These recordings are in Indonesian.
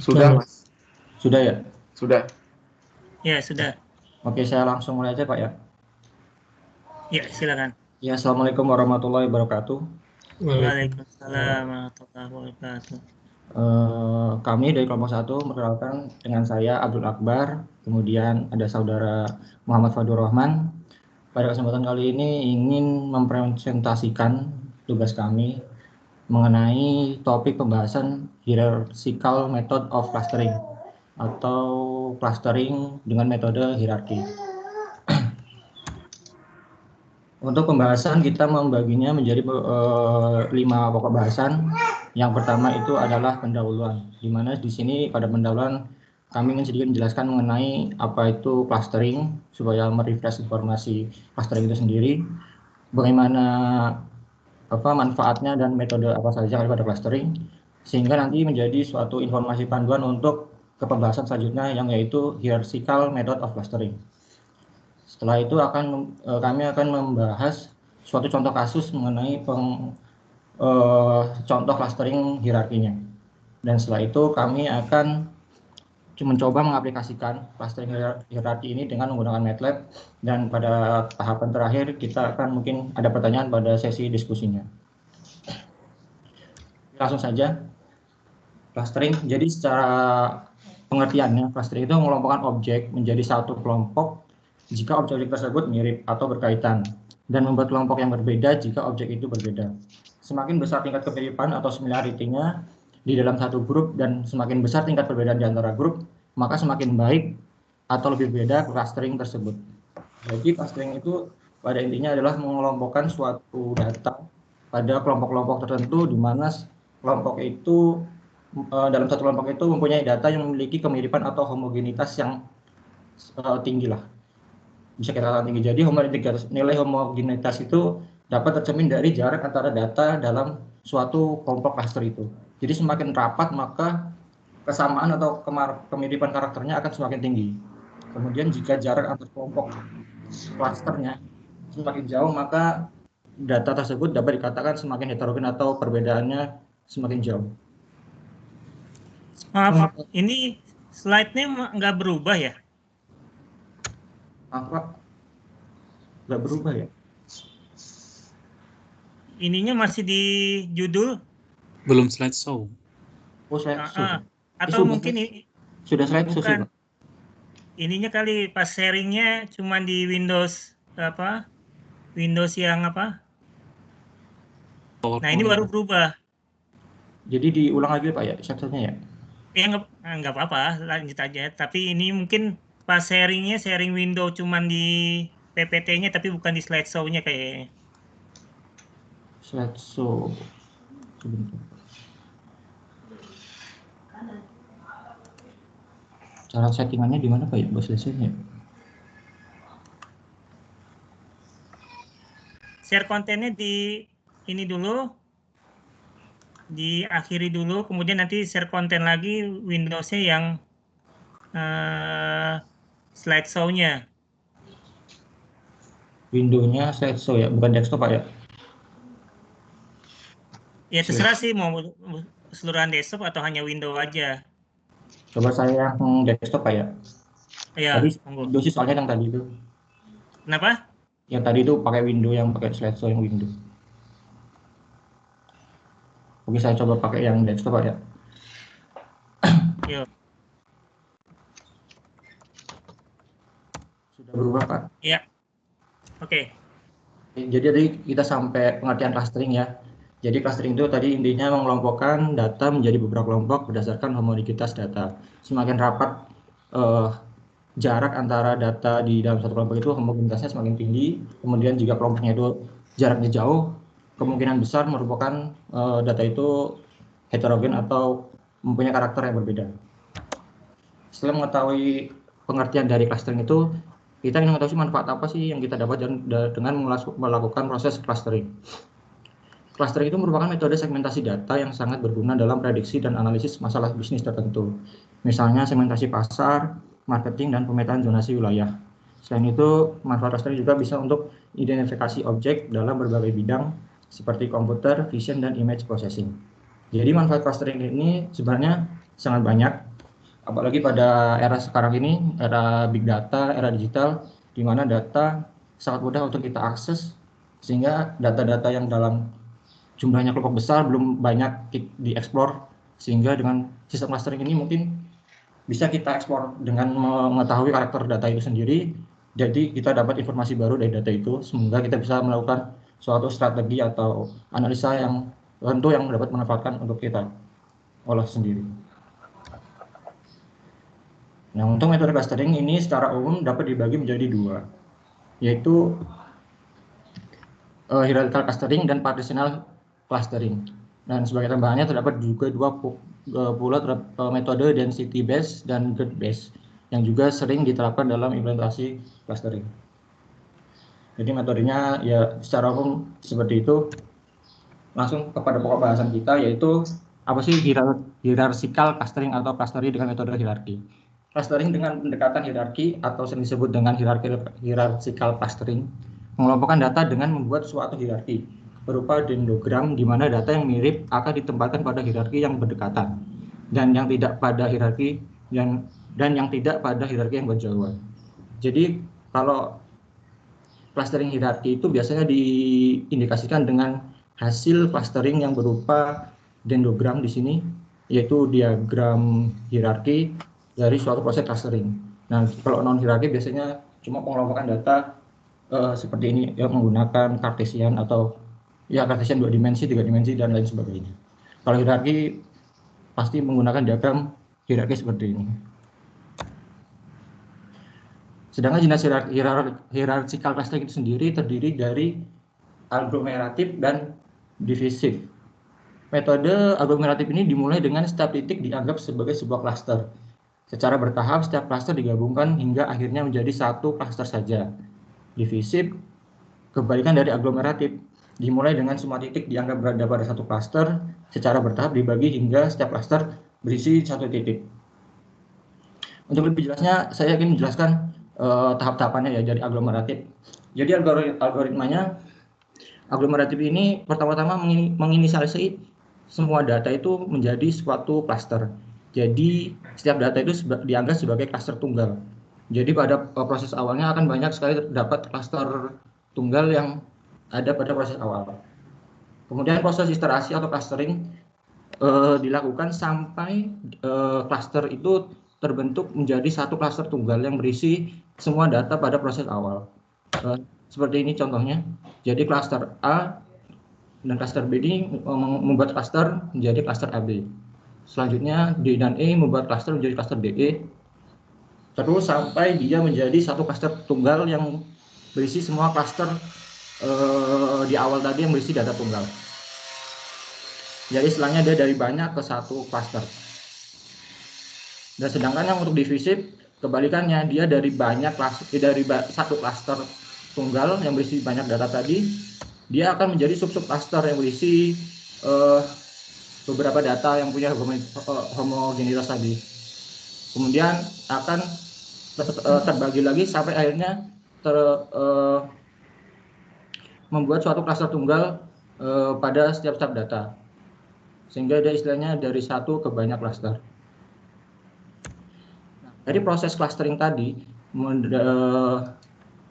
Sudah, Mas. Sudah ya? Sudah. Ya, sudah. Oke, saya langsung mulai aja, Pak ya. Ya, silakan. Ya, Assalamualaikum warahmatullahi wabarakatuh. Waalaikumsalam warahmatullahi wabarakatuh. Kami dari kelompok 1 memperkenalkan dengan saya Abdul Akbar, kemudian ada saudara Muhammad Fadur Rahman. Pada kesempatan kali ini ingin mempresentasikan tugas kami mengenai topik pembahasan hierarchical method of clustering atau clustering dengan metode hierarki. Untuk pembahasan kita membaginya menjadi 5 pokok bahasan. Yang pertama itu adalah pendahuluan, di mana di sini pada pendahuluan kami ingin sedikit menjelaskan mengenai apa itu clustering supaya merefresh informasi clustering itu sendiri, bagaimana manfaatnya dan metode apa saja yang ada pada clustering, sehingga nanti menjadi suatu informasi panduan untuk ke pembahasan selanjutnya yang yaitu hierarchical method of clustering. Setelah itu kami akan membahas suatu contoh kasus mengenai contoh clustering hierarkinya. Dan setelah itu kami akan mencoba mengaplikasikan clustering hierarki ini dengan menggunakan MATLAB, dan pada tahapan terakhir kita akan mungkin ada pertanyaan pada sesi diskusinya. Langsung saja. Clustering, jadi secara pengertiannya, clustering itu mengelompokkan objek menjadi satu kelompok jika objek tersebut mirip atau berkaitan, dan membuat kelompok yang berbeda jika objek itu berbeda. Semakin besar tingkat kemiripan atau similarity-nya di dalam satu grup dan semakin besar tingkat perbedaan di antara grup, maka semakin baik atau lebih beda clustering tersebut. Jadi clustering itu pada intinya adalah mengelompokkan suatu data pada kelompok-kelompok tertentu, di mana kelompok itu dalam satu kelompok itu mempunyai data yang memiliki kemiripan atau homogenitas yang tinggi lah. Bisa kita katakan tinggi. Jadi nilai homogenitas itu dapat tercermin dari jarak antara data dalam suatu kelompok cluster itu. Jadi semakin rapat maka kesamaan atau kemiripan karakternya akan semakin tinggi. Kemudian jika jarak antar kelompok clusternya semakin jauh maka data tersebut dapat dikatakan semakin heterogen atau perbedaannya semakin jauh. Maaf, ini slide-nya nggak berubah ya? Apa? Nggak berubah ya? Ininya masih di judul? Belum slideshow. Oh, slideshow. Atau mungkin sudah slideshow sih, Pak. Ininya kali pas sharingnya cuma di Windows Windows yang apa? Nah, ini baru berubah. Jadi diulang lagi Pak ya, slideshow-nya ya? Ya nggak apa-apa, lanjut aja. Tapi ini mungkin pas sharing window cuman di PPT-nya tapi bukan di slideshow-nya kayaknya. Slideshow. Sebentar. Cara settingannya di mana Pak ya, buat slideshow-nya? Share kontennya di ini dulu, diakhiri dulu, kemudian nanti share konten lagi Windows-nya yang slideshow-nya. Windows-nya slideshow ya, bukan desktop Pak ya? Ya terserah sih mau keseluruhan desktop atau hanya window aja. Coba saya yang desktop Pak ya. Iya. Tadi Windows sih soalnya yang tadi itu. Kenapa? Yang tadi itu pakai window, yang pakai slideshow yang window. Oke, saya coba pakai yang desktop Pak ya. Yuk. Sudah berubah Pak? Iya. Oke. Jadi kita sampai pengertian clustering ya. Jadi clustering itu tadi intinya mengelompokkan data menjadi beberapa kelompok berdasarkan homogenitas data. Semakin rapat jarak antara data di dalam satu kelompok itu, homogenitasnya semakin tinggi. Kemudian jika kelompoknya itu jaraknya jauh, kemungkinan besar merupakan data itu heterogen atau mempunyai karakter yang berbeda. Setelah mengetahui pengertian dari clustering itu, kita ingin mengetahui manfaat apa sih yang kita dapat dengan melakukan proses clustering. Clustering itu merupakan metode segmentasi data yang sangat berguna dalam prediksi dan analisis masalah bisnis tertentu. Misalnya segmentasi pasar, marketing, dan pemetaan zonasi wilayah. Selain itu, manfaat clustering juga bisa untuk identifikasi objek dalam berbagai bidang seperti komputer, vision, dan image processing. Jadi manfaat clustering ini sebenarnya sangat banyak. Apalagi pada era sekarang ini, era big data, era digital, di mana data sangat mudah untuk kita akses, sehingga data-data yang dalam jumlahnya kelompok besar belum banyak dieksplor, sehingga dengan sistem clustering ini mungkin bisa kita eksplor dengan mengetahui karakter data itu sendiri. Jadi kita dapat informasi baru dari data itu, sehingga kita bisa melakukan suatu strategi atau analisa yang tentu yang dapat memanfaatkan untuk kita olah sendiri. Nah, untuk metode clustering ini secara umum dapat dibagi menjadi dua, yaitu hierarchical clustering dan partitional clustering. Dan sebagai tambahannya terdapat juga dua pula metode density based dan grid based yang juga sering diterapkan dalam implementasi clustering. Jadi metodenya ya secara umum seperti itu. Langsung kepada pokok bahasan kita, yaitu apa sih hierarchical clustering atau clustering dengan metode hierarki. Clustering dengan pendekatan hierarki atau sering disebut dengan hierarchical clustering mengelompokkan data dengan membuat suatu hierarki berupa dendrogram di mana data yang mirip akan ditempatkan pada hierarki yang berdekatan dan yang tidak pada hierarki yang tidak pada hierarki yang berjauhan. Jadi kalau clustering hierarki itu biasanya diindikasikan dengan hasil clustering yang berupa dendrogram di sini, yaitu diagram hierarki dari suatu proses clustering. Nah, kalau non hierarki biasanya cuma pengelompokan data seperti ini, ya, menggunakan Cartesian atau ya Cartesian 2 dimensi, 3 dimensi dan lain sebagainya. Kalau hierarki pasti menggunakan diagram hierarki seperti ini. Sedangkan jenis hierarchical clustering itu sendiri terdiri dari aglomeratif dan divisif. Metode aglomeratif ini dimulai dengan setiap titik dianggap sebagai sebuah klaster. Secara bertahap, setiap klaster digabungkan hingga akhirnya menjadi satu klaster saja. Divisif, kebalikan dari aglomeratif, dimulai dengan semua titik dianggap berada pada satu klaster, secara bertahap dibagi hingga setiap klaster berisi satu titik. Untuk lebih jelasnya, saya ingin menjelaskan tahap-tahapannya ya dari aglomeratif. Jadi algoritmanya, aglomeratif ini pertama-tama menginisialisasi semua data itu menjadi suatu klaster. Jadi setiap data itu dianggap sebagai klaster tunggal. Jadi pada proses awalnya akan banyak sekali terdapat klaster tunggal yang ada pada proses awal. Kemudian proses iterasi atau clustering dilakukan sampai klaster itu terbentuk menjadi satu klaster tunggal yang berisi semua data pada proses awal. Seperti ini contohnya. Jadi klaster A dan klaster B ini membuat klaster menjadi klaster AB. Selanjutnya D dan E membuat klaster menjadi klaster DE. Terus sampai dia menjadi satu klaster tunggal yang berisi semua klaster di awal tadi yang berisi data tunggal. Jadi istilahnya dia dari banyak ke satu klaster. Dan sedangkan yang untuk divisif kebalikannya, dia dari satu klaster tunggal yang berisi banyak data tadi, dia akan menjadi sub-sub klaster yang berisi beberapa data yang punya homogenitas tadi. Kemudian akan terbagi lagi sampai akhirnya membuat suatu klaster tunggal pada setiap data. Sehingga dia istilahnya dari satu ke banyak klaster. Nah, dari proses clustering tadi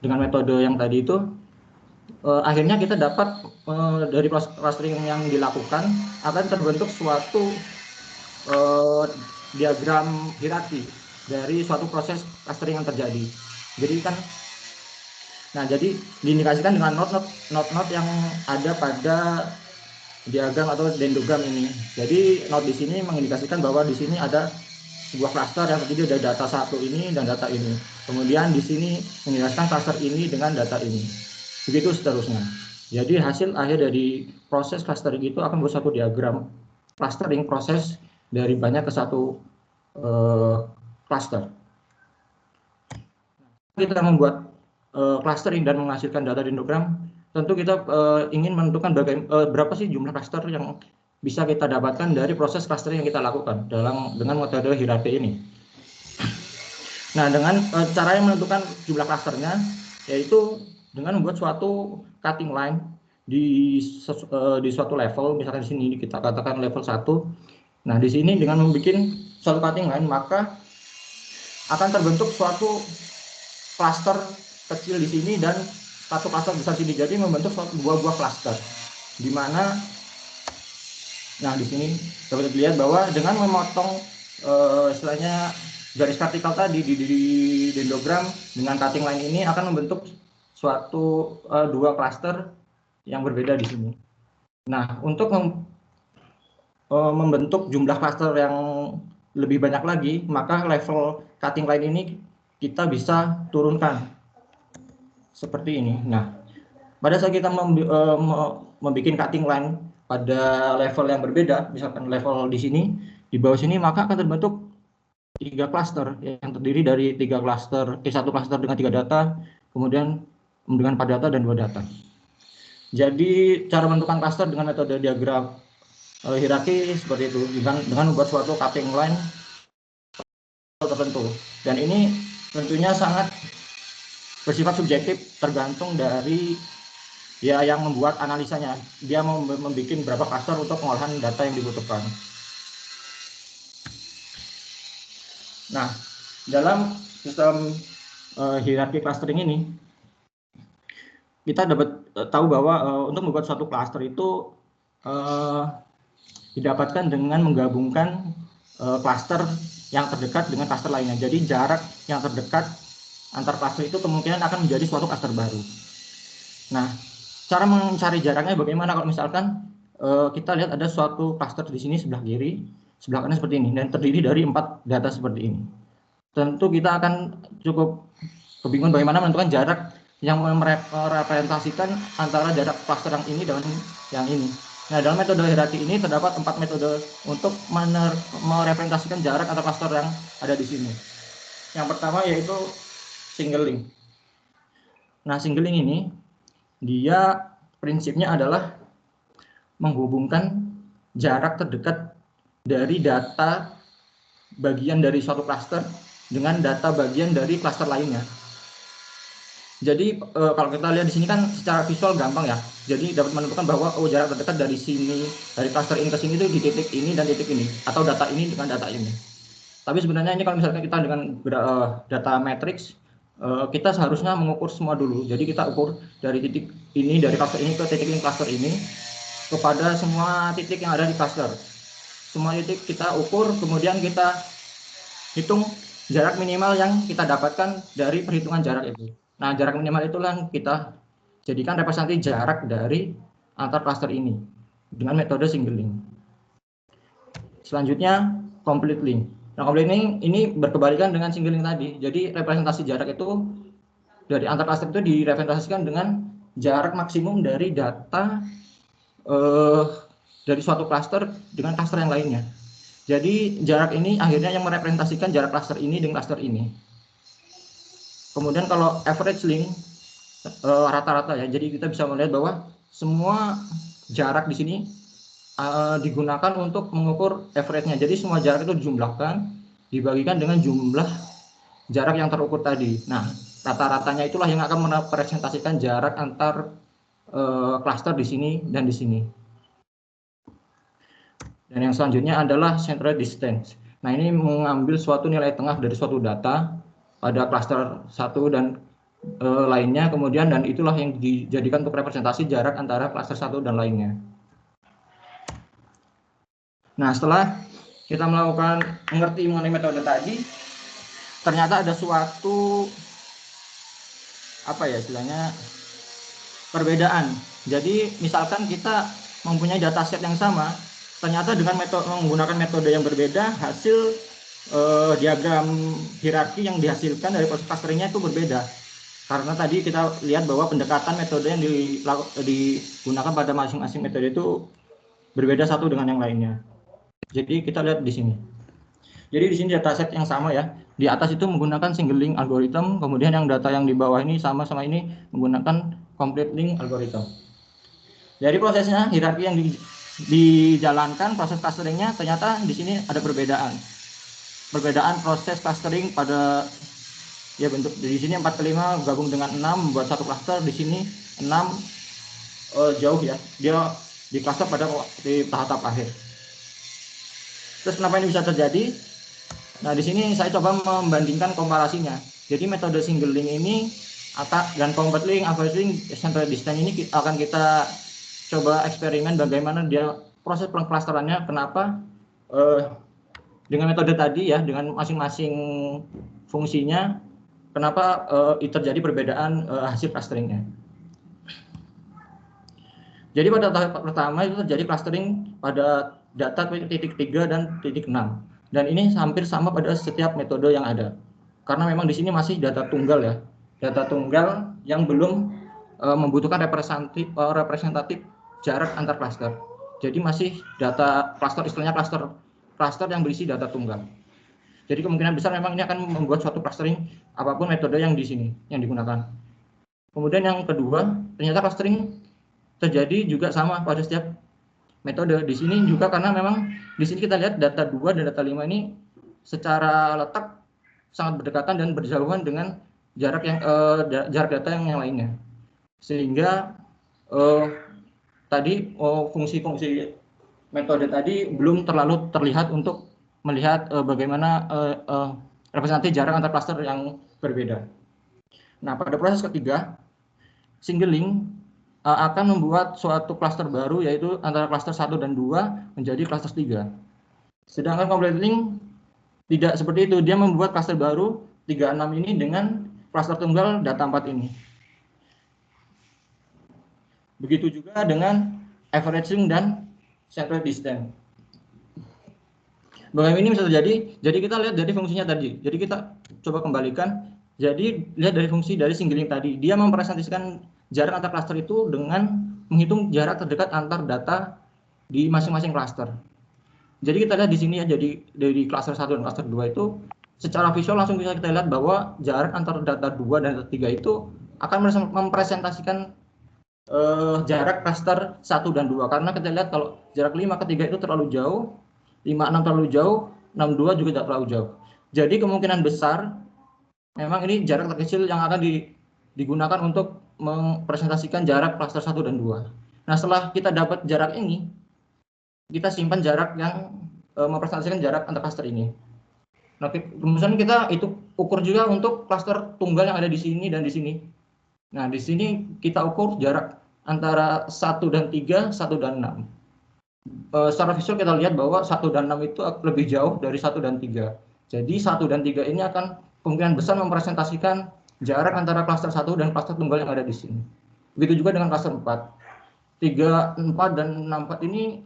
dengan metode yang tadi itu akhirnya kita dapat dari proses clustering yang dilakukan akan terbentuk suatu diagram hierarki dari suatu proses clustering yang terjadi. Jadi kan, nah jadi diindikasikan dengan not yang ada pada diagram atau dendrogram ini. Jadi not di sini mengindikasikan bahwa di sini ada sebuah klaster yang terdiri dari data satu ini dan data ini. Kemudian di sini mengindikasikan klaster ini dengan data ini. Begitu seterusnya. Jadi hasil akhir dari proses clustering itu akan membuat satu diagram clustering, proses dari banyak ke satu cluster. Kita membuat clustering dan menghasilkan data dendrogram, tentu kita ingin menentukan berapa sih jumlah cluster yang bisa kita dapatkan dari proses clustering yang kita lakukan dengan metode hierarki ini. Nah, dengan cara yang menentukan jumlah clusternya, yaitu dengan membuat suatu cutting line di suatu level, misalkan di sini kita katakan level 1. Nah, di sini dengan membuat suatu cutting line, maka akan terbentuk suatu klaster kecil di sini dan satu klaster besar sini. Jadi membentuk suatu buah klaster. Di mana nah di sini dapat dilihat bahwa dengan memotong istilahnya garis vertikal tadi di dendrogram dengan cutting line ini akan membentuk suatu dua klaster yang berbeda di sini. Nah, untuk membentuk jumlah klaster yang lebih banyak lagi, maka level cutting line ini kita bisa turunkan seperti ini. Nah, pada saat kita membuat cutting line pada level yang berbeda, misalkan level di sini, di bawah sini, maka akan terbentuk 3 klaster yang terdiri dari 3 klaster, satu klaster dengan 3 data, kemudian dengan 4 data dan 2 data. Jadi cara menentukan klaster dengan metode diagram hierarki seperti itu, dengan membuat suatu cutting line tertentu. Dan ini tentunya sangat bersifat subjektif, tergantung dari ya yang membuat analisanya. Dia mau membuat berapa klaster untuk pengolahan data yang dibutuhkan. Nah, dalam sistem hierarki clustering ini, kita dapat tahu bahwa untuk membuat suatu cluster itu didapatkan dengan menggabungkan cluster yang terdekat dengan cluster lainnya. Jadi jarak yang terdekat antar cluster itu kemungkinan akan menjadi suatu cluster baru. Nah, cara mencari jaraknya bagaimana kalau misalkan kita lihat ada suatu cluster di sini sebelah kiri, sebelah kanan seperti ini, dan terdiri dari 4 data seperti ini. Tentu kita akan cukup kebingungan bagaimana menentukan jarak yang merepresentasikan antara jarak cluster yang ini dengan yang ini. Nah, dalam metode hierarki ini terdapat 4 metode untuk merepresentasikan jarak antar cluster yang ada di sini. Yang pertama yaitu singling. Nah, singling ini dia prinsipnya adalah menghubungkan jarak terdekat dari data bagian dari suatu cluster dengan data bagian dari cluster lainnya. Jadi kalau kita lihat di sini kan secara visual gampang ya. Jadi dapat menentukan bahwa jarak terdekat dari sini, dari cluster ini ke sini itu di titik ini dan titik ini, atau data ini dengan data ini. Tapi sebenarnya ini kalau misalkan kita dengan data matrix, kita seharusnya mengukur semua dulu. Jadi kita ukur dari titik ini, dari cluster ini ke titik ini cluster ini, kepada semua titik yang ada di cluster. Semua titik kita ukur, kemudian kita hitung jarak minimal yang kita dapatkan dari perhitungan jarak itu. Nah, jarak minimal itulah yang kita jadikan representasi jarak dari antar cluster ini dengan metode singling. Selanjutnya, complete link. Nah, complete link ini berkebalikan dengan singling tadi. Jadi, representasi jarak itu dari antar cluster itu direpresentasikan dengan jarak maksimum dari data dari suatu cluster dengan cluster yang lainnya. Jadi, jarak ini akhirnya yang merepresentasikan jarak cluster ini dengan cluster ini. Kemudian kalau average link rata-rata ya, jadi kita bisa melihat bahwa semua jarak di sini digunakan untuk mengukur average-nya. Jadi semua jarak itu dijumlahkan, dibagikan dengan jumlah jarak yang terukur tadi. Nah, rata-ratanya itulah yang akan merepresentasikan jarak antar cluster di sini dan di sini. Dan yang selanjutnya adalah central distance. Nah, ini mengambil suatu nilai tengah dari suatu data pada cluster satu dan lainnya, kemudian dan itulah yang dijadikan untuk representasi jarak antara cluster satu dan lainnya. Nah, setelah kita mengerti mengenai metode tadi, ternyata ada suatu apa ya istilahnya perbedaan. Jadi misalkan kita mempunyai dataset yang sama, ternyata dengan menggunakan metode yang berbeda, hasil diagram hierarki yang dihasilkan dari proses clusteringnya itu berbeda. Karena tadi kita lihat bahwa pendekatan metode yang digunakan pada masing-masing metode itu berbeda satu dengan yang lainnya. Jadi kita lihat di sini. Jadi di sini dataset yang sama ya. Di atas itu menggunakan single link algorithm, kemudian yang data yang di bawah ini sama-sama ini menggunakan complete link algorithm. Jadi prosesnya hierarki yang dijalankan proses clusteringnya ternyata di sini ada perbedaan proses clustering pada ya bentuk di sini 4 ke 5 gabung dengan 6 membuat satu cluster, di sini 6 jauh ya, dia di cluster pada di tahap akhir. Terus kenapa ini bisa terjadi? Nah, di sini saya coba membandingkan komparasinya. Jadi metode single link ini dan combat link, average link, central distance ini akan kita coba eksperimen bagaimana dia proses pengklasterannya. Kenapa dengan metode tadi ya, dengan masing-masing fungsinya, kenapa terjadi perbedaan hasil clusteringnya. Jadi pada tahap pertama itu terjadi clustering pada data titik 3 dan titik 6. Dan ini hampir sama pada setiap metode yang ada. Karena memang di sini masih data tunggal ya. Data tunggal yang belum membutuhkan representatif jarak antar cluster. Jadi masih data cluster, istilahnya cluster yang berisi data tunggal. Jadi kemungkinan besar memang ini akan membuat suatu clustering apapun metode yang di sini yang digunakan. Kemudian yang kedua, ternyata clustering terjadi juga sama pada setiap metode. Di sini juga karena memang di sini kita lihat data 2 dan data 5 ini secara letak sangat berdekatan dan berjauhan dengan jarak data yang lainnya. Sehingga tadi fungsi-fungsi metode tadi belum terlalu terlihat untuk melihat bagaimana representasi jarak antar cluster yang berbeda. Nah, pada proses ketiga, single link akan membuat suatu cluster baru, yaitu antara cluster 1 dan 2 menjadi cluster 3. Sedangkan complete link tidak seperti itu, dia membuat cluster baru 36 ini dengan cluster tunggal data 4 ini. Begitu juga dengan average link dan central distance. Bagaimana ini bisa terjadi? Jadi kita lihat dari fungsinya tadi. Jadi kita coba kembalikan. Jadi lihat dari fungsi dari single link tadi. Dia mempresentasikan jarak antar cluster itu dengan menghitung jarak terdekat antar data di masing-masing cluster. Jadi kita lihat di sini ya, jadi dari cluster 1 dan cluster 2 itu secara visual langsung bisa kita lihat bahwa jarak antar data 2 dan data 3 itu akan mempresentasikan jarak cluster 1 dan 2. Karena kita lihat kalau jarak 5 ke 3 itu terlalu jauh, 5, 6 terlalu jauh, 6, 2 juga tidak terlalu jauh. Jadi kemungkinan besar memang ini jarak terkecil yang akan digunakan untuk mempresentasikan jarak cluster 1 dan 2. Nah, setelah kita dapat jarak ini, kita simpan jarak yang mempresentasikan jarak antar cluster ini. Nah, kemudian kita itu ukur juga untuk cluster tunggal yang ada di sini dan di sini. Nah, di sini kita ukur jarak antara 1 dan 3, 1 dan 6. Secara visual kita lihat bahwa 1 dan 6 itu lebih jauh dari 1 dan 3. Jadi 1 dan 3 ini akan kemungkinan besar mempresentasikan jarak antara cluster 1 dan cluster tunggal yang ada di sini. Begitu juga dengan cluster 4. 3, 4 dan 64 ini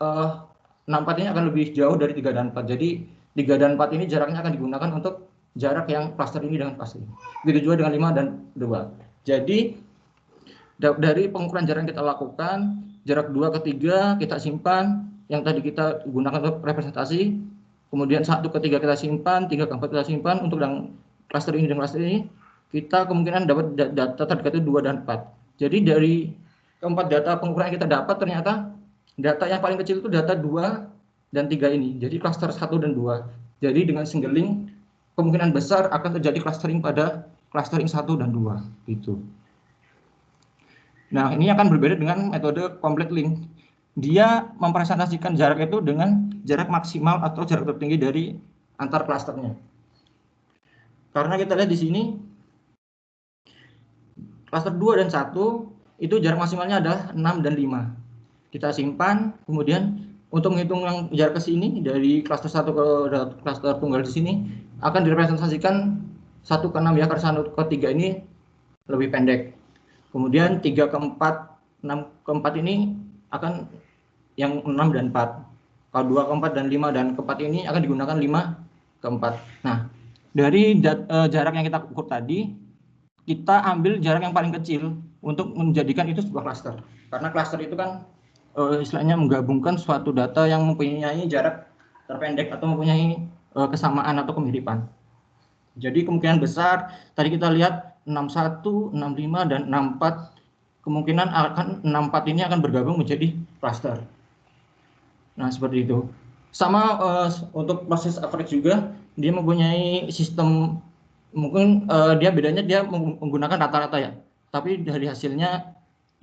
64 ini akan lebih jauh dari 3 dan 4. Jadi 3 dan 4 ini jaraknya akan digunakan untuk jarak yang cluster ini dengan cluster ini. Begitu juga dengan 5 dan 2. Jadi dari pengukuran jarak yang kita lakukan, jarak 2 ke 3 kita simpan, yang tadi kita gunakan untuk representasi, kemudian 1 ke 3 kita simpan, 3 ke 4 kita simpan, untuk yang cluster ini dan cluster ini, kita kemungkinan dapat data terdekat itu 2 dan 4. Jadi dari keempat data pengukuran yang kita dapat, ternyata data yang paling kecil itu data 2 dan 3 ini, jadi cluster 1 dan 2. Jadi dengan single link, kemungkinan besar akan terjadi clustering pada clustering 1 dan 2, gitu. Nah, ini akan berbeda dengan metode complete link. Dia mempresentasikan jarak itu dengan jarak maksimal atau jarak tertinggi dari antar klasternya. Karena kita lihat di sini, klaster 2 dan 1 itu jarak maksimalnya adalah 6 dan 5. Kita simpan, kemudian untuk menghitung yang jarak ke sini dari klaster 1 ke klaster tunggal di sini akan direpresentasikan 1 ke 6 ya, karena 1 ke 3 ini lebih pendek. Kemudian 3 ke 4, 6 ke 4 ini akan yang 6 dan 4. Kalau 2 ke 4 dan 5 dan ke 4 ini akan digunakan 5 ke 4. Nah, dari jarak yang kita ukur tadi, kita ambil jarak yang paling kecil untuk menjadikan itu sebuah cluster. Karena cluster itu kan istilahnya menggabungkan suatu data yang mempunyai jarak terpendek atau mempunyai kesamaan atau kemiripan. Jadi kemungkinan besar tadi kita lihat 61, 65 dan 64 kemungkinan akan 64 ini akan bergabung menjadi cluster. Nah, seperti itu. Sama untuk proses average juga dia mempunyai sistem, mungkin dia bedanya dia menggunakan rata-rata ya. Tapi dari hasilnya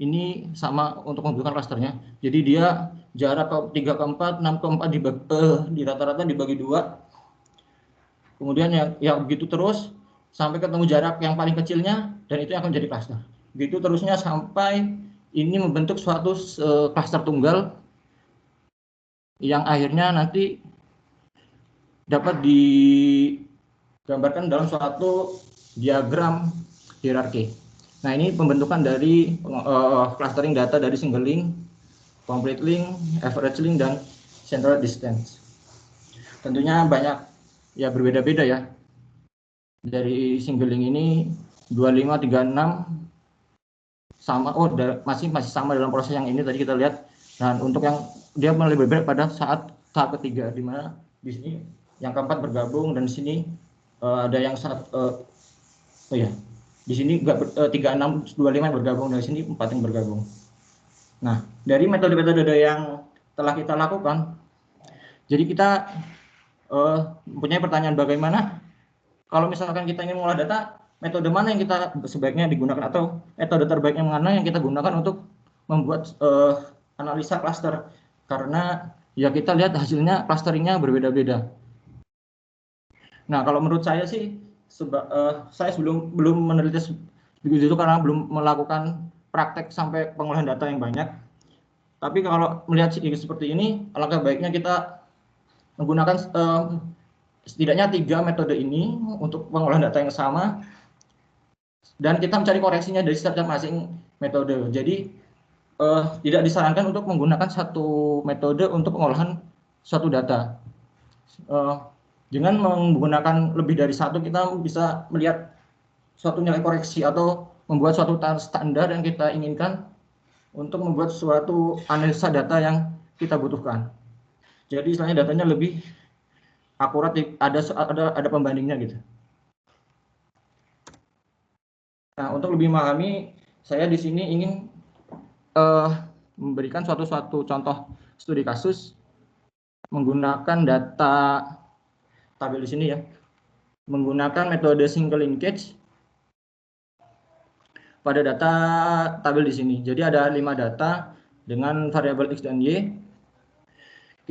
ini sama untuk menggunakan clusternya. Jadi dia jarak ke 3 ke 4, 6 ke 4 di rata-rata dibagi 2. Kemudian yang begitu terus sampai ketemu jarak yang paling kecilnya, dan itu akan menjadi klaster. Begitu terusnya sampai ini membentuk suatu klaster tunggal yang akhirnya nanti dapat digambarkan dalam suatu diagram hierarki. Nah, ini pembentukan dari clustering data dari single link, complete link, average link, dan central distance. Tentunya banyak ya, berbeda-beda ya. Dari single link ini 25, 36 sama, masih sama dalam proses yang ini tadi kita lihat. Dan untuk yang dia mulai berbeda pada saat tahap ketiga, di mana di sini yang keempat bergabung, dan di sini ada yang di sini 36, 25 bergabung, dari sini 4 yang bergabung. Nah, dari metode-metode yang telah kita lakukan, jadi kita mempunyai pertanyaan bagaimana kalau misalkan kita ingin mengolah data, metode mana yang kita sebaiknya digunakan, atau metode terbaiknya mana yang kita gunakan untuk membuat analisa cluster. Karena ya kita lihat hasilnya clusteringnya berbeda-beda. Nah, kalau menurut saya sih, saya belum meneliti begitu karena belum melakukan praktek sampai pengolahan data yang banyak. Tapi kalau melihat seperti ini, alangkah baiknya kita menggunakan setidaknya 3 metode ini untuk pengolahan data yang sama, dan kita mencari koreksinya dari setiap masing metode. Jadi tidak disarankan untuk menggunakan satu metode untuk pengolahan suatu data. Dengan menggunakan lebih dari satu, kita bisa melihat suatu nilai koreksi atau membuat suatu standar yang kita inginkan untuk membuat suatu analisa data yang kita butuhkan. Jadi istilahnya datanya lebih akurat, ada pembandingnya gitu. Nah, untuk lebih memahami, saya di sini ingin memberikan suatu contoh studi kasus menggunakan data tabel di sini ya, menggunakan metode single linkage pada data tabel di sini. Jadi ada 5 data dengan variabel X dan Y.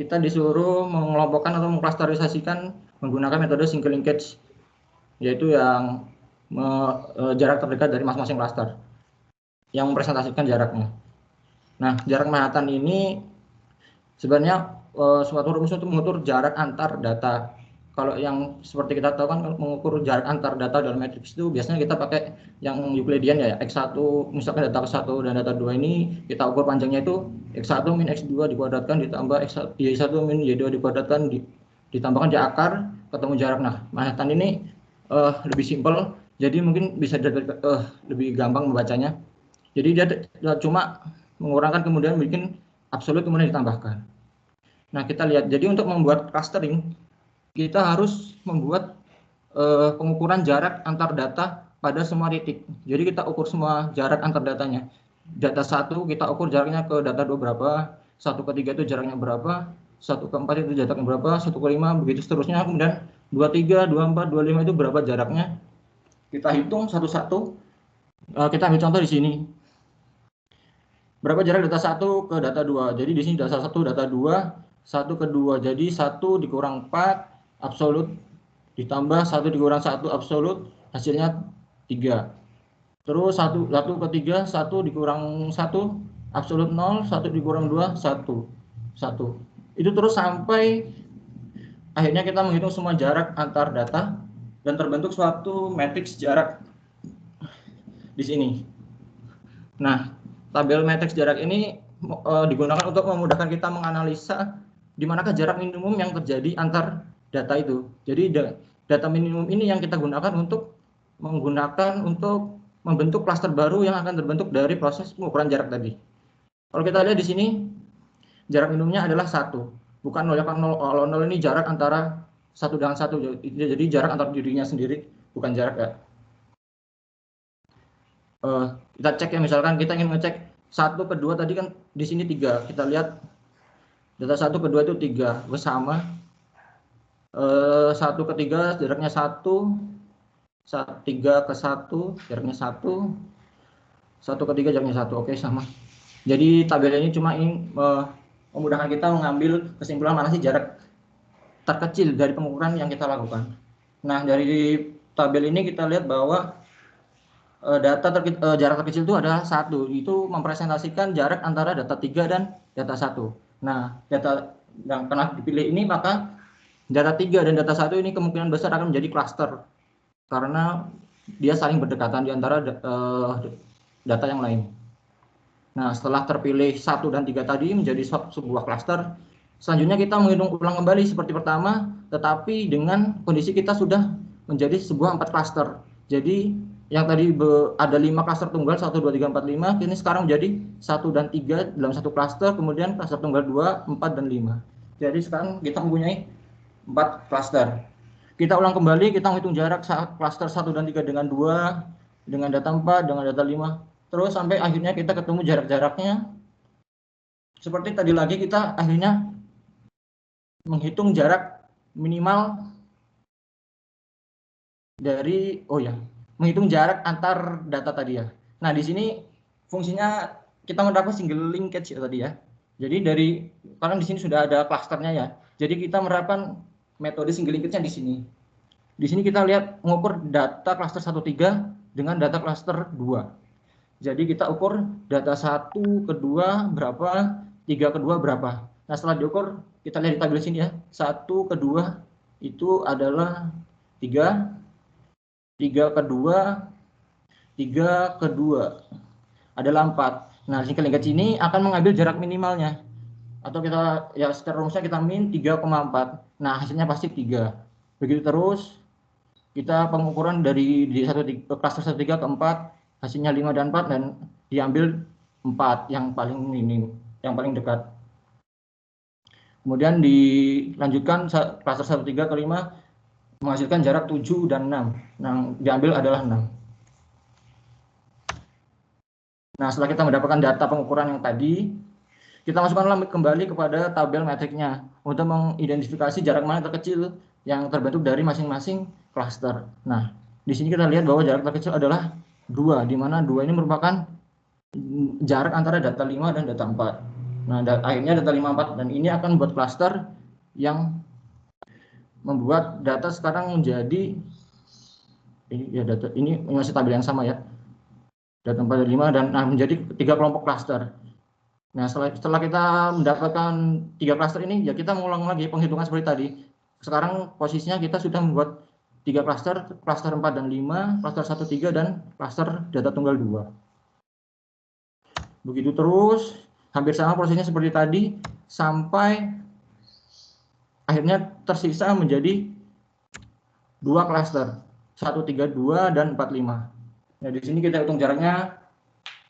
Kita disuruh mengelompokkan atau mengklasterisasikan menggunakan metode single linkage, yaitu yang jarak terdekat dari masing-masing klaster yang mempresentasikan jaraknya. Nah, jarak Manhattan ini sebenarnya suatu rumus untuk mengukur jarak antar data. Kalau yang seperti kita tahu kan, mengukur jarak antar data dalam matriks itu biasanya kita pakai yang Euclidean ya, X1, misalkan data X1 dan data 2 ini kita ukur panjangnya itu X1 min X2 dikuadratkan ditambah Y1 min Y2 dikuadratkan ditambahkan di akar, ketemu jarak. Nah, Manhattan ini lebih simpel, jadi mungkin bisa lebih gampang membacanya. Jadi dia cuma mengurangkan kemudian bikin absolut kemudian ditambahkan. Nah, kita lihat, jadi untuk membuat clustering kita harus membuat pengukuran jarak antar data pada semua titik. Jadi kita ukur semua jarak antar datanya. Data 1 kita ukur jaraknya ke data 2 berapa, 1 ke 3 itu jaraknya berapa, 1 ke 4 itu jaraknya berapa, 1 ke 5 begitu seterusnya. Kemudian 23, 24, 25 itu berapa jaraknya. Kita hitung satu-satu. Kita ambil contoh di sini. Berapa jarak data 1 ke data 2. Jadi di sini data 1, data 2, 1 ke 2. Jadi 1 dikurang 4 absolut ditambah 1 dikurang 1 absolut, hasilnya 3. Terus 1 ke 3, 1 dikurang 1 absolut 0, 1 dikurang 2 1. Itu terus sampai akhirnya kita menghitung semua jarak antar data dan terbentuk suatu matriks jarak di sini. Nah, tabel matriks jarak ini digunakan untuk memudahkan kita menganalisa di manakah jarak minimum yang terjadi antar data itu. Jadi data minimum ini yang kita gunakan untuk membentuk klaster baru yang akan terbentuk dari proses pengukuran jarak tadi. Kalau kita lihat di sini, jarak minimumnya adalah 1, bukan 0. Kalau 0 ini jarak antara 1 dengan 1, jadi jarak antar dirinya sendiri, bukan jarak ya. Kita cek ya, misalkan kita ingin ngecek 1 ke 2 tadi kan di sini 3. Kita lihat data 1 ke 2 itu 3, bersama 1 ke 3 jaraknya 1, 3 ke 1 jaraknya 1, 1 ke 3 jaraknya 1. Oke, sama. Jadi tabel ini cuma ingin memudahkan kita mengambil kesimpulan mana sih jarak terkecil dari pengukuran yang kita lakukan. Nah, dari tabel ini kita lihat bahwa jarak terkecil itu adalah 1. Itu mempresentasikan jarak antara data 3 dan data 1. Nah, data yang pernah dipilih ini, maka data 3 dan data 1 ini kemungkinan besar akan menjadi cluster karena dia saling berdekatan di antara data yang lain. Nah, setelah terpilih 1 dan 3 tadi menjadi sebuah cluster, selanjutnya kita menghitung ulang kembali seperti pertama, tetapi dengan kondisi kita sudah menjadi sebuah 4 cluster. Jadi yang tadi ada 5 cluster tunggal 1, 2, 3, 4, 5, kini sekarang menjadi 1 dan 3 dalam satu cluster, kemudian cluster tunggal 2, 4, dan 5. Jadi sekarang kita mempunyai 4 cluster. Kita ulang kembali, kita menghitung jarak cluster 1 dan 3 dengan 2, dengan data 4, dengan data 5. Terus sampai akhirnya kita ketemu jarak-jaraknya. Seperti tadi lagi kita akhirnya menghitung jarak minimal dari menghitung jarak antar data tadi ya. Nah, di sini fungsinya kita menerapkan single linkage ya tadi ya. Jadi karena di sini sudah ada klasternya ya. Jadi kita menerapkan metode single linkage-nya di sini. Di sini kita lihat mengukur data klaster 1, 3 dengan data klaster 2. Jadi kita ukur data 1 kedua berapa, 3 kedua berapa. Nah, setelah diukur, kita lihat di tabel sini ya. 1 kedua itu adalah 3, 3 kedua, 3 kedua adalah 4. Nah, single linkage ini akan mengambil jarak minimalnya. Atau kita ya secara rumusnya kita min 3,4. Nah, hasilnya pasti 3. Begitu terus kita pengukuran dari cluster 1, 3 ke 4, hasilnya 5 dan 4, dan diambil 4 yang paling minim, yang paling dekat. Kemudian dilanjutkan cluster 1, 3 ke 5 menghasilkan jarak 7 dan 6. Nah, diambil adalah 6. Nah, setelah kita mendapatkan data pengukuran yang tadi, kita masukkan kembali kepada tabel metriknya untuk mengidentifikasi jarak mana terkecil yang terbentuk dari masing-masing cluster. Nah, di sini kita lihat bahwa jarak terkecil adalah 2, di mana 2 ini merupakan jarak antara data 5 dan data 4. Nah, akhirnya data 5, 4, dan ini akan membuat cluster yang membuat data sekarang menjadi ini masih tabel yang sama ya. Data 4 dan 5 dan menjadi 3 kelompok cluster. Nah, setelah kita mendapatkan 3 cluster ini, ya kita mengulang lagi penghitungan seperti tadi. Sekarang posisinya kita sudah membuat 3 cluster 4 dan 5, cluster 1, 3, dan cluster data tunggal 2. Begitu terus, hampir sama prosesnya seperti tadi, sampai akhirnya tersisa menjadi 2 cluster, 1, 3, 2, dan 4, 5. Nah, di sini kita hitung jaraknya,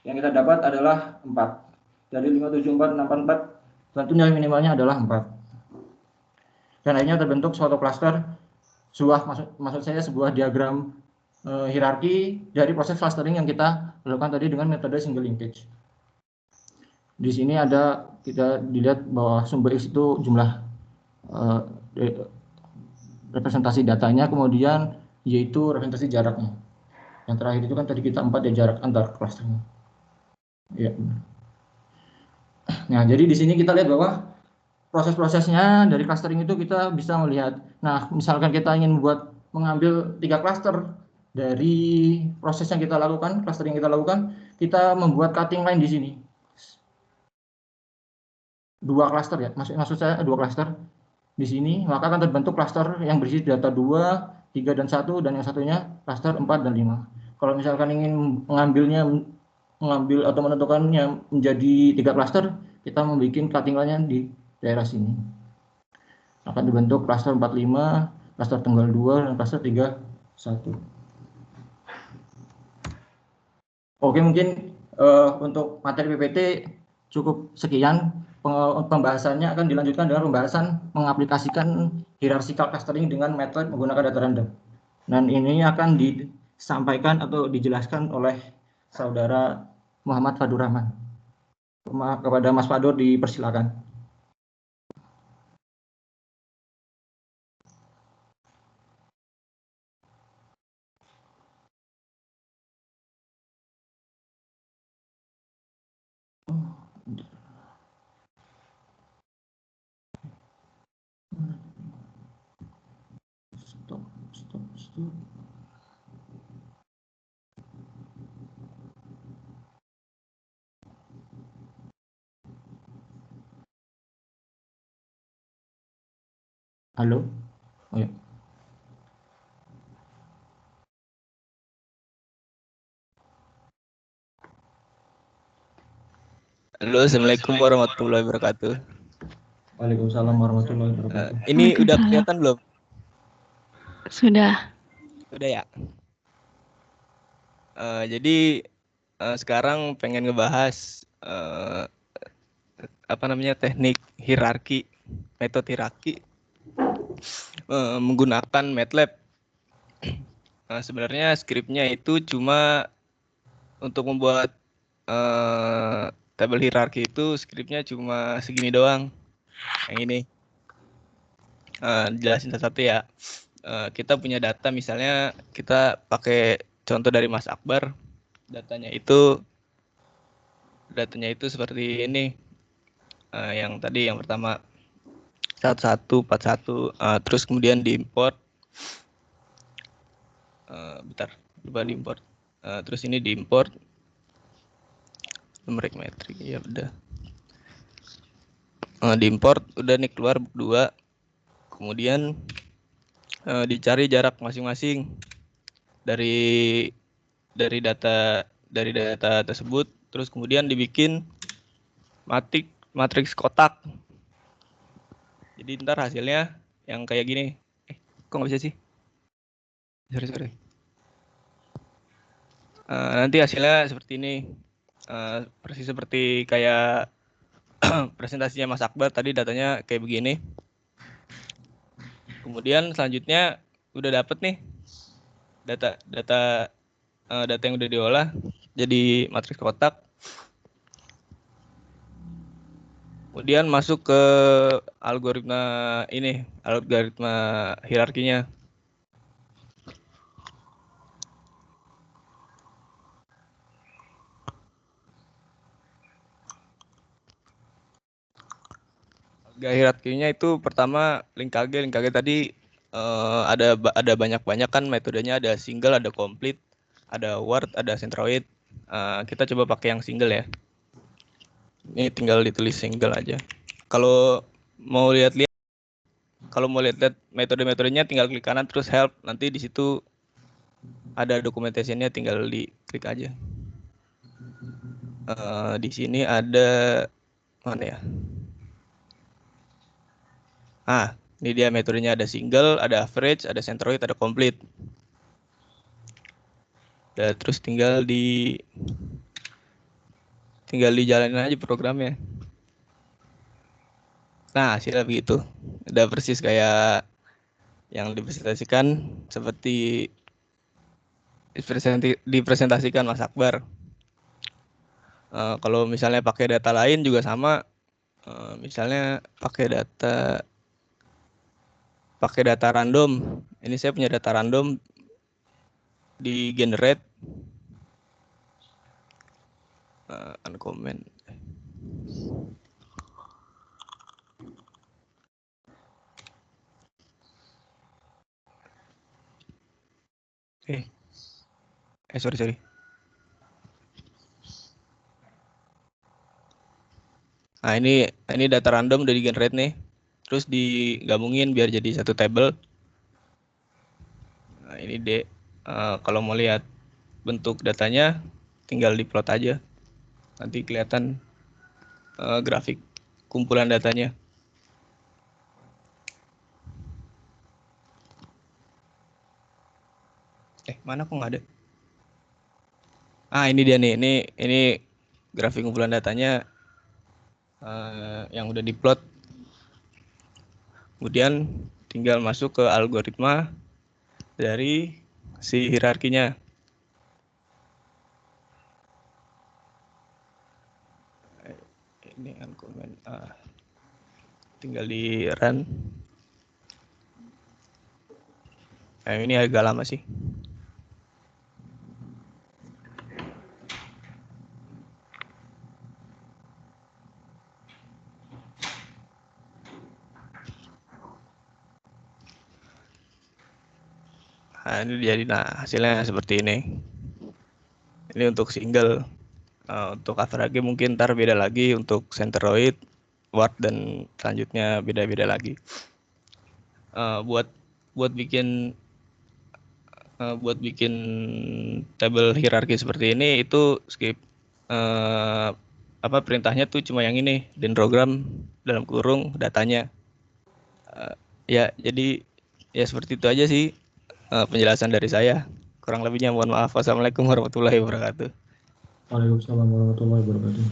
yang kita dapat adalah 4. Dari 5, 7, 4, 6, 4, tentu nilai minimalnya adalah 4. Dan akhirnya terbentuk suatu cluster, maksud saya sebuah diagram hierarki dari proses clustering yang kita lakukan tadi dengan metode single linkage. Di sini kita dilihat bahwa sumber X itu jumlah representasi datanya, kemudian yaitu representasi jaraknya. Yang terakhir itu kan tadi kita 4 ya, jarak antar clusternya. Ya. Nah, jadi di sini kita lihat bahwa proses-prosesnya dari clustering itu kita bisa melihat. Nah, misalkan kita ingin mengambil 3 cluster dari proses yang kita lakukan, clustering yang kita lakukan, kita membuat cutting line di sini. 2 cluster ya, maksud saya 2 cluster di sini, maka akan terbentuk cluster yang berisi data 2, 3, dan 1, dan yang satunya cluster 4 dan 5. Kalau misalkan ingin mengambil atau menentukannya menjadi 3 cluster, kita membuat cutting line-nya di daerah sini. Akan dibentuk cluster 4, 5, cluster tunggal 2, dan cluster 3, 1. Oke, mungkin untuk materi PPT cukup sekian. Pembahasannya akan dilanjutkan dengan pembahasan mengaplikasikan hierarchical clustering dengan metode menggunakan data random. Dan ini akan disampaikan atau dijelaskan oleh saudara Muhammad Fadur Rahman. Kepada Mas Fadur dipersilakan. Stop. Halo? Oh, ya. Halo, assalamualaikum warahmatullahi wabarakatuh. Waalaikumsalam warahmatullahi wabarakatuh. Ini udah kelihatan belum? Sudah. Udah ya. Jadi sekarang pengen ngebahas apa namanya teknik hierarki, metode hierarki menggunakan MATLAB. Sebenarnya skripnya itu cuma untuk membuat tabel hierarki itu skripnya cuma segini doang. Yang ini. Jelasin satu-satu ya. Kita punya data, misalnya kita pakai contoh dari Mas Akbar. Datanya itu seperti ini. Yang tadi yang pertama 1141, terus kemudian diimport. Bentar, coba diimport. Terus ini diimport numeric metric, ya udah. Diimport udah nih, keluar 2. Kemudian dicari jarak masing-masing dari data tersebut, terus kemudian dibikin matriks kotak. Jadi ntar hasilnya yang kayak gini. Kok nggak bisa sih? Sorry. Nanti hasilnya seperti ini. Persis seperti kayak presentasinya Mas Akbar tadi, datanya kayak begini. Kemudian selanjutnya udah dapet nih data yang udah diolah jadi matriks kotak. Kemudian masuk ke algoritma hierarkinya. Hierarkinya itu pertama linkage tadi ada banyak kan metodenya, ada single, ada complete, ada word, ada centroid. Kita coba pakai yang single ya. Ini tinggal ditulis single aja. Kalau mau lihat metode-metodenya tinggal klik kanan terus help, nanti di situ ada dokumentasinya, tinggal diklik aja. Di sini ada mana ya? Ini dia metodenya, ada single, ada average, ada centroid, ada complete. Terus tinggal dijalanin aja programnya. Nah, hasilnya begitu. Udah persis kayak yang dipresentasikan, seperti dipresentasikan Mas Akbar. Kalau misalnya pakai data lain juga sama. Misalnya pakai data random. Ini saya punya data random di generate uncomment. Sorry. Nah, ini data random udah di generate nih. Terus digabungin biar jadi satu table. Nah, ini kalau mau lihat bentuk datanya tinggal diplot aja. Nanti kelihatan grafik kumpulan datanya. Mana kok nggak ada? Ini dia nih. Ini grafik kumpulan datanya yang udah diplot. Kemudian tinggal masuk ke algoritma dari si hierarkinya. Ini uncomment. Tinggal di run. Ini agak lama sih. Nah, ini jadi hasilnya seperti ini. Ini untuk single. Untuk average mungkin ntar beda lagi, untuk centroid, ward, dan selanjutnya beda-beda lagi. Buat bikin tabel hierarki seperti ini itu skip perintahnya tuh cuma yang ini, dendrogram dalam kurung datanya. Ya jadi ya seperti itu aja sih penjelasan dari saya. Kurang lebihnya mohon maaf. Wassalamualaikum warahmatullahi wabarakatuh. Waalaikumsalam warahmatullahi wabarakatuh.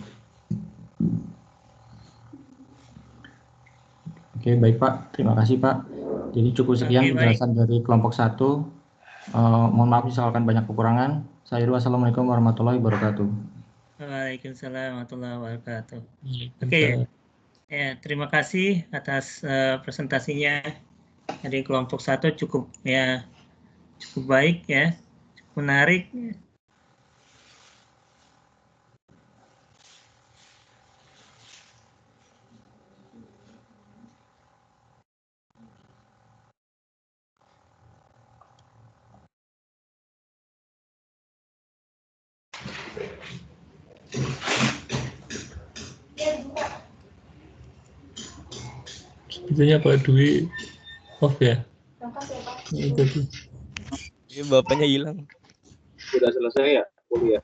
Oke, baik Pak. Terima kasih Pak. Jadi cukup sekian penjelasan dari kelompok 1. Mohon maaf misalkan banyak kekurangan. Saya wassalamualaikum warahmatullahi wabarakatuh. Waalaikumsalam warahmatullahi wabarakatuh. Oke, ya, terima kasih atas presentasinya dari kelompok 1, cukup baik ya, cukup menarik. Sepertinya Pak Dwi off ya. Ini bapaknya hilang. Sudah selesai ya kuliah?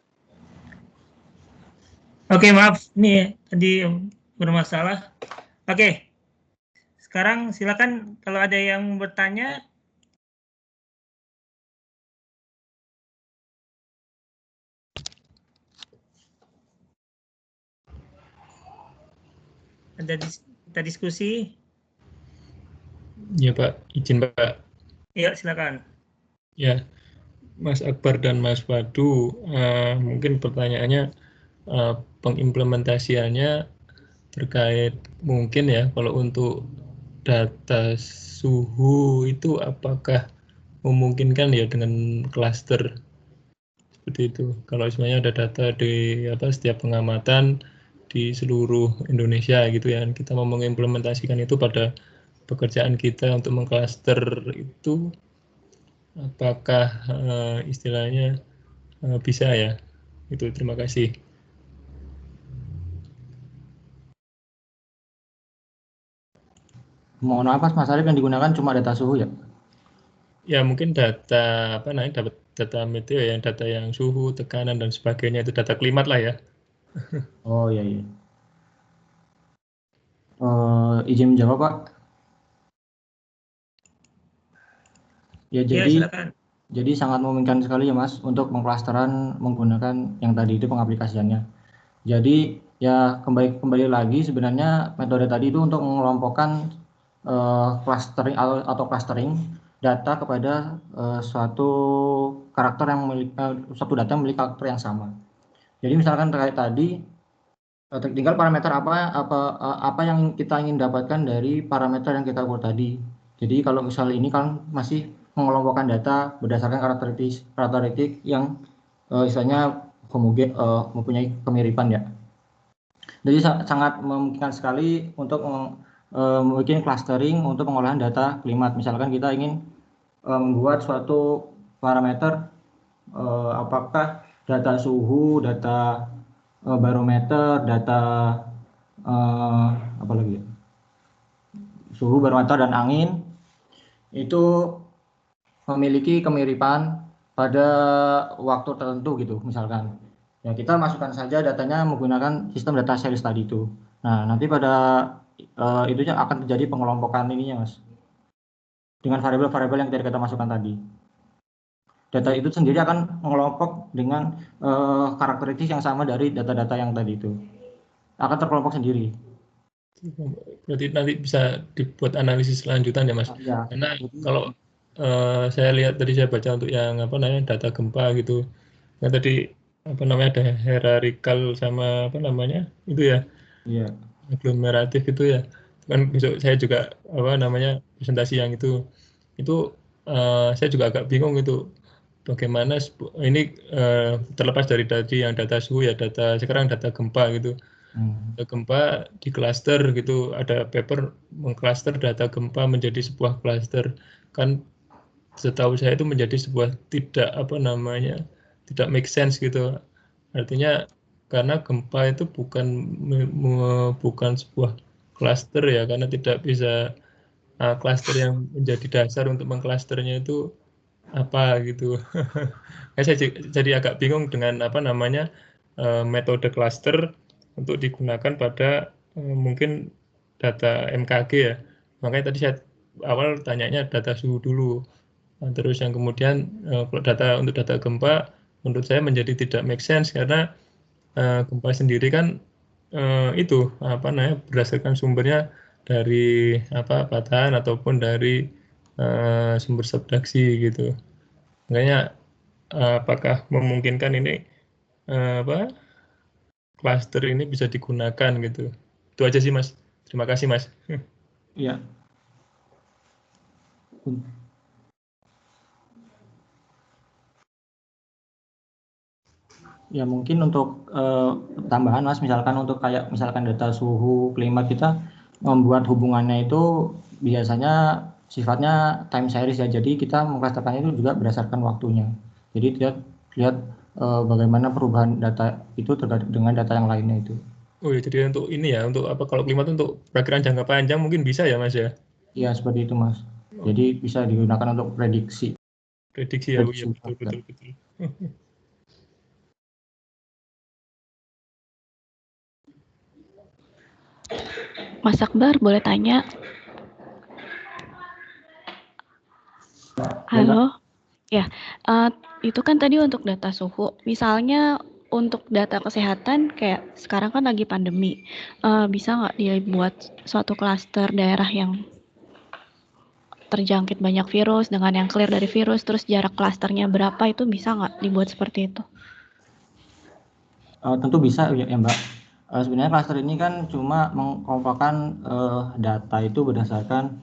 Oke, maaf nih tadi bermasalah. Oke, sekarang silakan kalau ada yang bertanya. Kita diskusi. Ya Pak, izin Pak. Ya, silakan. Ya, Mas Akbar dan Mas Wadu, mungkin pertanyaannya pengimplementasiannya terkait mungkin ya kalau untuk data suhu itu apakah memungkinkan ya dengan klaster seperti itu. Kalau sebenarnya ada data di setiap pengamatan di seluruh Indonesia gitu ya, kita mau mengimplementasikan itu pada pekerjaan kita untuk mengklaster itu, apakah istilahnya bisa ya? Itu terima kasih. Mohon maaf Mas Arif, yang digunakan cuma data suhu ya? Ya mungkin data dapat data meteo ya, data yang suhu, tekanan dan sebagainya, itu data klimat lah ya. Oh iya. Izin menjawab Pak. Ya jadi sangat memungkinkan sekali ya Mas untuk mengklasteran menggunakan yang tadi itu pengaplikasiannya. Jadi ya kembali lagi sebenarnya metode tadi itu untuk mengelompokkan clustering atau clustering data kepada suatu karakter yang memiliki suatu data yang memiliki karakter yang sama. Jadi misalkan terkait tadi tinggal parameter apa yang kita ingin dapatkan dari parameter yang kita ukur tadi. Jadi kalau misalnya ini kan masih mengelompokkan data berdasarkan karakteristik yang istilahnya homogen, mempunyai kemiripan ya. Jadi sangat memungkinkan sekali untuk membuat clustering untuk pengolahan data klimat. Misalkan kita ingin membuat suatu parameter apakah data suhu, data barometer, data apa lagi ya? Suhu, barometer dan angin itu memiliki kemiripan pada waktu tertentu gitu misalkan. Ya kita masukkan saja datanya menggunakan sistem data series tadi itu. Nah, nanti pada itu akan terjadi pengelompokan ininya Mas. Dengan variabel-variabel yang tadi kita masukkan tadi. Data itu sendiri akan mengelompok dengan karakteristik yang sama dari data-data yang tadi itu. Akan terkelompok sendiri. Berarti nanti bisa dibuat analisis lanjutan ya Mas. Ya, karena kalau saya lihat tadi, saya baca untuk yang data gempa gitu. Nah tadi ada hierarkikal sama itu ya. Iya. Aglomeratif itu ya. Kan besok saya juga presentasi yang itu saya juga agak bingung itu bagaimana ini terlepas dari tadi yang data suhu ya, sekarang data gempa gitu. Gempa di klaster gitu, ada paper mengklaster data gempa menjadi sebuah klaster, kan setahu saya itu menjadi sebuah tidak make sense gitu. Artinya karena gempa itu bukan sebuah klaster ya, karena tidak bisa klaster yang menjadi dasar untuk mengklasternya itu apa gitu. Saya jadi agak bingung dengan metode klaster untuk digunakan pada mungkin data MKG ya. Makanya tadi saya awal tanyanya data suhu dulu. Nah, terus yang kemudian kalau untuk data gempa menurut saya menjadi tidak make sense karena gempa sendiri kan berdasarkan sumbernya dari patahan ataupun dari sumber subduksi gitu. Makanya apakah memungkinkan ini cluster ini bisa digunakan gitu. Itu aja sih Mas. Terima kasih Mas. Iya. Ya mungkin untuk tambahan Mas, misalkan data suhu klimat kita membuat hubungannya itu biasanya sifatnya time series ya. Jadi kita mengklasterkannya itu juga berdasarkan waktunya. Jadi lihat bagaimana perubahan data itu terkait dengan data yang lainnya itu. Oh ya, jadi untuk ini ya, untuk kalau klimat untuk perakiraan jangka panjang mungkin bisa ya Mas ya? Iya seperti itu Mas. Jadi bisa digunakan untuk prediksi. Prediksi ya, iya betul. Mas Akbar, boleh tanya? Halo? Ya, itu kan tadi untuk data suhu. Misalnya untuk data kesehatan, kayak sekarang kan lagi pandemi, bisa nggak dibuat suatu klaster daerah yang terjangkit banyak virus dengan yang clear dari virus, terus jarak klasternya berapa, itu bisa nggak dibuat seperti itu? Tentu bisa ya Mbak. Sebenarnya klaster ini kan cuma mengumpulkan data itu berdasarkan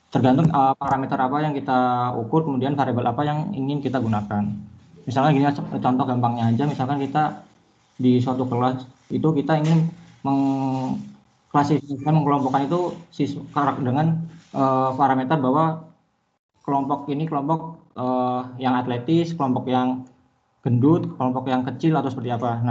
tergantung parameter apa yang kita ukur, kemudian variabel apa yang ingin kita gunakan. Misalnya gini, contoh gampangnya aja, misalkan kita di suatu kelas itu kita ingin mengklasifikasikan, mengelompokkan itu dengan parameter bahwa kelompok ini kelompok yang atletis, kelompok yang gendut, kelompok yang kecil atau seperti apa.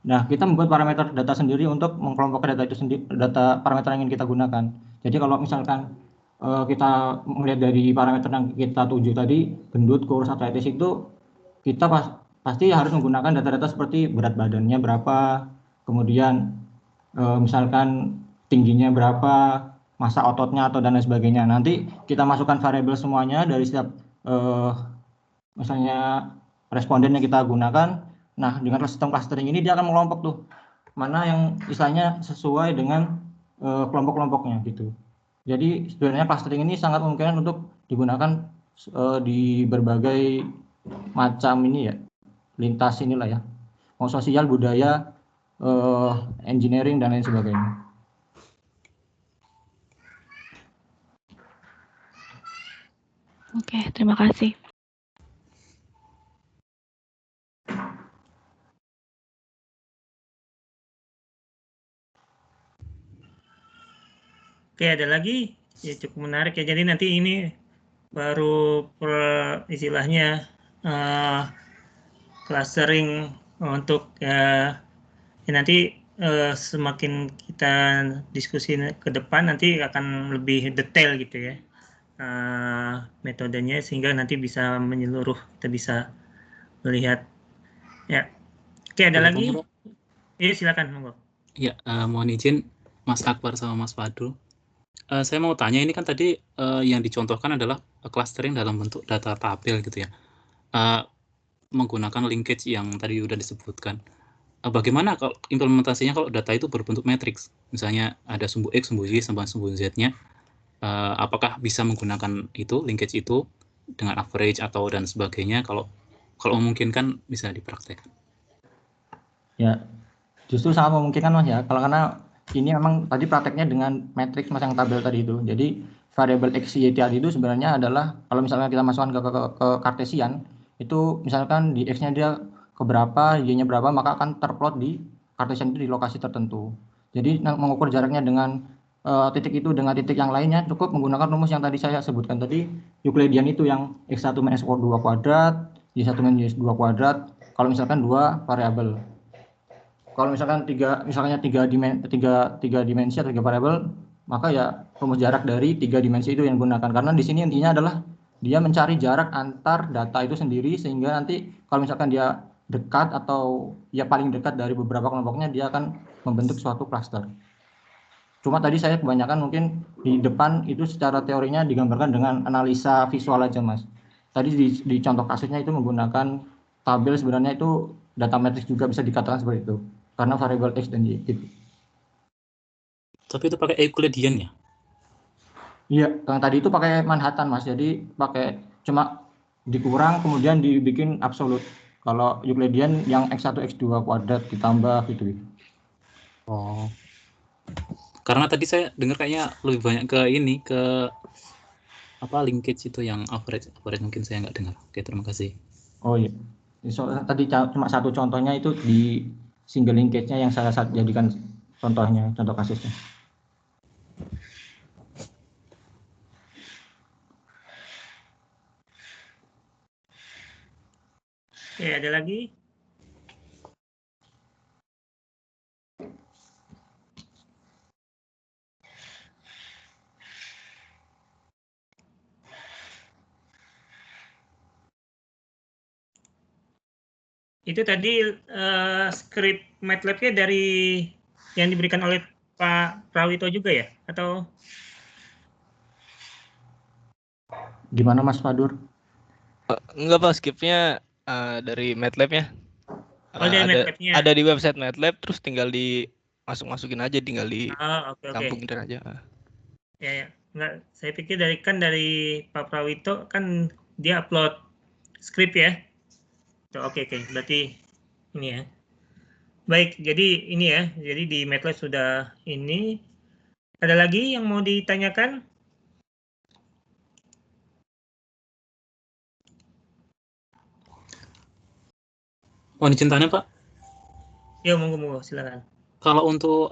Nah kita membuat parameter data sendiri untuk mengkelompokkan data itu sendiri, data parameter yang ingin kita gunakan. Jadi kalau misalkan kita melihat dari parameter yang kita tuju tadi, gendut, kurus, atletis, itu kita pasti harus menggunakan data-data seperti berat badannya berapa, kemudian misalkan tingginya berapa, massa ototnya atau dan lain sebagainya. Nanti kita masukkan variabel semuanya dari setiap misalnya responden yang kita gunakan. Nah, dengan sistem clustering ini dia akan mengelompok tuh mana yang istilahnya sesuai dengan kelompok-kelompoknya gitu. Jadi sebenarnya clustering ini sangat memungkinkan untuk digunakan di berbagai macam ini ya, lintas inilah ya, mau sosial, budaya, engineering dan lain sebagainya. Oke, terima kasih. Oke, ada lagi? Ya cukup menarik ya. Jadi nanti ini baru istilahnya clustering untuk nanti semakin kita diskusi ke depan nanti akan lebih detail gitu ya metodenya, sehingga nanti bisa menyeluruh, kita bisa melihat ya. Oke, ada lagi? Iya, silakan monggo. Ya, mohon izin Mas Akbar sama Mas Fadul. Saya mau tanya, ini kan tadi yang dicontohkan adalah clustering dalam bentuk data tabel gitu ya, menggunakan linkage yang tadi sudah disebutkan. Bagaimana kalau implementasinya kalau data itu berbentuk matriks, misalnya ada sumbu X, sumbu Y, sama sumbu Z-nya, apakah bisa menggunakan itu, linkage itu dengan average atau dan sebagainya? Kalau memungkinkan bisa dipraktekkan. Ya, justru sangat memungkinkan Mas ya, karena ini memang tadi prakteknya dengan matriks Mas yang tabel tadi itu. Jadi variabel X, Y, tadi itu sebenarnya adalah kalau misalnya kita masukkan ke Cartesian, itu misalkan di X-nya dia keberapa, Y-nya berapa, maka akan terplot di Cartesian itu di lokasi tertentu. Jadi mengukur jaraknya dengan titik itu dengan titik yang lainnya, cukup menggunakan rumus yang tadi saya sebutkan tadi, Euclidean itu yang X1 minus X2 kuadrat, Y1 minus Y2 kuadrat, kalau misalkan dua variabel. Kalau misalkan tiga dimensi atau tiga variabel, maka ya rumus jarak dari tiga dimensi itu yang digunakan. Karena di sini intinya adalah dia mencari jarak antar data itu sendiri, sehingga nanti kalau misalkan dia dekat atau ya paling dekat dari beberapa kelompoknya, dia akan membentuk suatu klaster. Cuma tadi saya kebanyakan mungkin di depan itu secara teorinya digambarkan dengan analisa visual aja, Mas. Tadi di contoh kasusnya itu menggunakan tabel, sebenarnya itu data matrix juga bisa dikatakan seperti itu. Karena variabel X dan Y gitu. Tapi itu pakai Euclidean ya? Iya, yang tadi itu pakai Manhattan, Mas. Jadi pakai cuma dikurang kemudian dibikin absolut. Kalau Euclidean yang X1 X2 kuadrat ditambah gitu. Oh. Karena tadi saya dengar kayaknya lebih banyak ke ini, ke apa linkage itu yang average mungkin saya nggak dengar. Oke, terima kasih. Oh iya. Tadi cuma satu contohnya itu di single linkage-nya yang saya jadikan contohnya, contoh kasusnya. Oke, ada lagi? Itu tadi skrip MATLAB-nya dari yang diberikan oleh Pak Prawito juga ya? Atau gimana Mas Fadur? Enggak Pak, skripnya dari MATLAB-nya. dari MATLAB-nya. Ada di website MATLAB, terus tinggal masukin aja, tinggal campungin aja. Ya. Enggak, saya pikir dari Pak Prawito kan dia upload skrip ya. Oke. Berarti ini ya. Baik, jadi ini ya. Jadi di MATLAB sudah ini. Ada lagi yang mau ditanyakan? Oh, ini cintanya Pak? Ya, monggo, silakan. Kalau untuk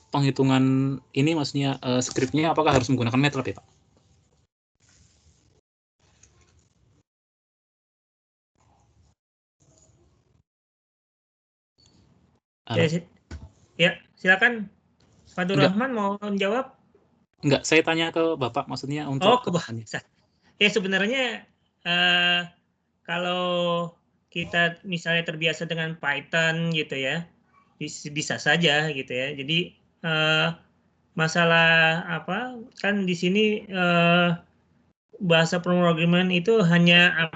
penghitungan ini maksudnya skripnya apakah harus menggunakan MATLAB ya Pak? Ya, silakan. Fadur Rahman mau menjawab? Enggak, saya tanya ke Bapak maksudnya untuk ke Bapak. Ya sebenarnya kalau kita misalnya terbiasa dengan Python gitu ya, bisa saja gitu ya. Jadi masalah apa kan di sini bahasa pemrograman itu hanya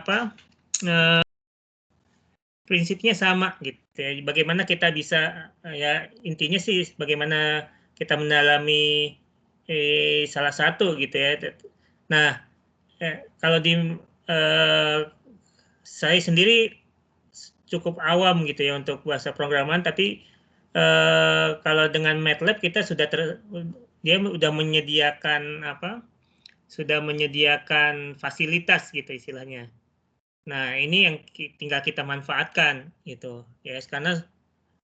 prinsipnya sama gitu ya. Bagaimana kita bisa ya intinya sih bagaimana kita mendalami salah satu gitu ya. Nah, kalau di saya sendiri cukup awam gitu ya untuk bahasa pemrograman, tapi kalau dengan MATLAB kita dia sudah menyediakan fasilitas gitu istilahnya. Nah, ini yang tinggal kita manfaatkan gitu. Ya, karena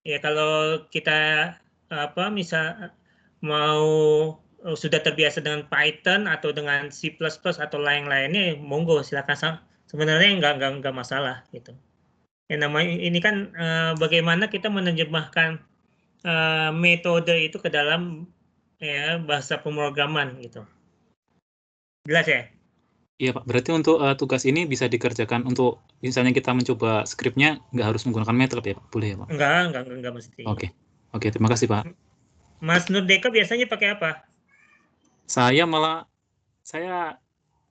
ya kalau kita mau sudah terbiasa dengan Python atau dengan C++ atau lain-lainnya, monggo silakan. Sebenarnya nggak masalah gitu. Ya, namanya ini kan bagaimana kita menerjemahkan metode itu ke dalam bahasa pemrograman gitu. Jelas ya? Iya Pak, berarti untuk tugas ini bisa dikerjakan untuk misalnya kita mencoba skripnya nggak harus menggunakan MATLAB ya Pak? Boleh ya Pak? Enggak mesti. Oke, terima kasih Pak. Mas Nurdeka biasanya pakai apa? Saya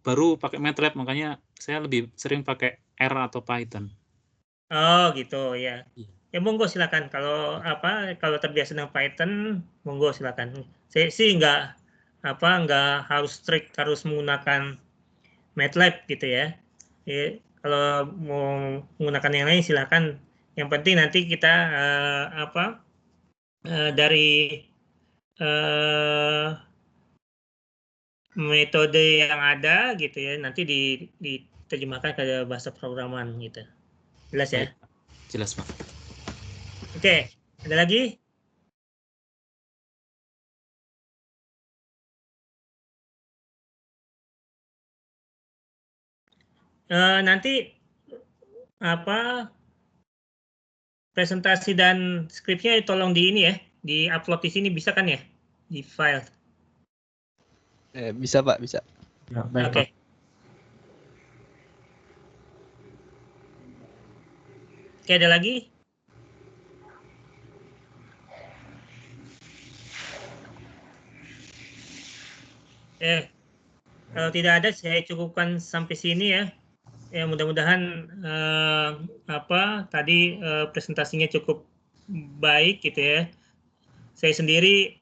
baru pakai MATLAB, makanya saya lebih sering pakai R atau Python. Oh gitu ya. Ya monggo silakan. Kalau terbiasa dengan Python, monggo silakan. Saya sih nggak harus menggunakan MATLAB gitu ya. Kalau mau menggunakan yang lain silakan. Yang penting nanti kita dari metode yang ada gitu ya, nanti diterjemahkan ke bahasa pemrograman gitu. Jelas ya? Jelas Pak. Oke, ada lagi? nanti apa presentasi dan skripnya tolong di ini ya, di upload di sini bisa kan ya, di file. Bisa Pak, bisa. Ya, baik, Oke. Pak. Oke, ada lagi? Kalau tidak ada, saya cukupkan sampai sini ya. Ya, mudah-mudahan tadi presentasinya cukup baik gitu ya. Saya sendiri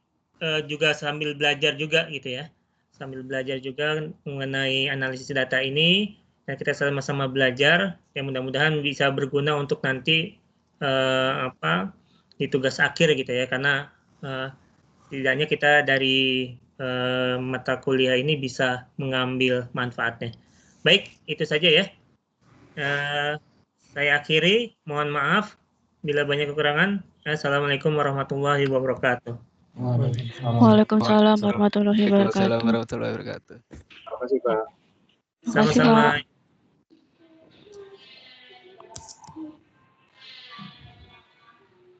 juga sambil belajar juga gitu ya. Sambil belajar juga mengenai analisis data ini, dan kita sama-sama belajar. Yang mudah-mudahan bisa berguna untuk nanti di tugas akhir gitu ya. Karena setidaknya kita dari mata kuliah ini bisa mengambil manfaatnya. Baik, itu saja ya. Saya akhiri, mohon maaf bila banyak kekurangan. Assalamualaikum warahmatullahi wabarakatuh. Waalaikumsalam warahmatullahi Waalaikumsalam wabarakatuh. warahmatullahi wabarakatuh. Terima kasih Pak. Sama-sama.